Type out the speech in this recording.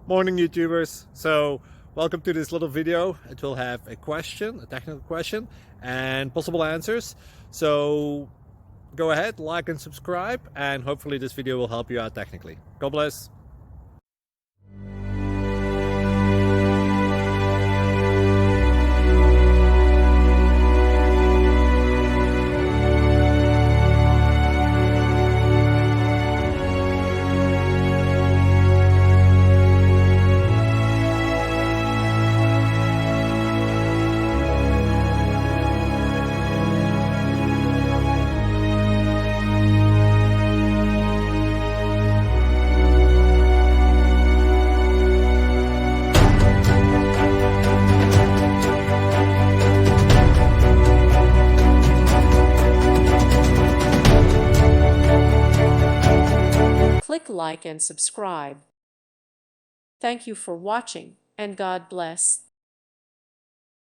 Morning YouTubers. So welcome to this little video. It will have a question, a technical question, and possible answers. So go ahead, like and subscribe, and hopefully this video will help you out technically. God bless. Click like and subscribe. Thank you for watching, and God bless.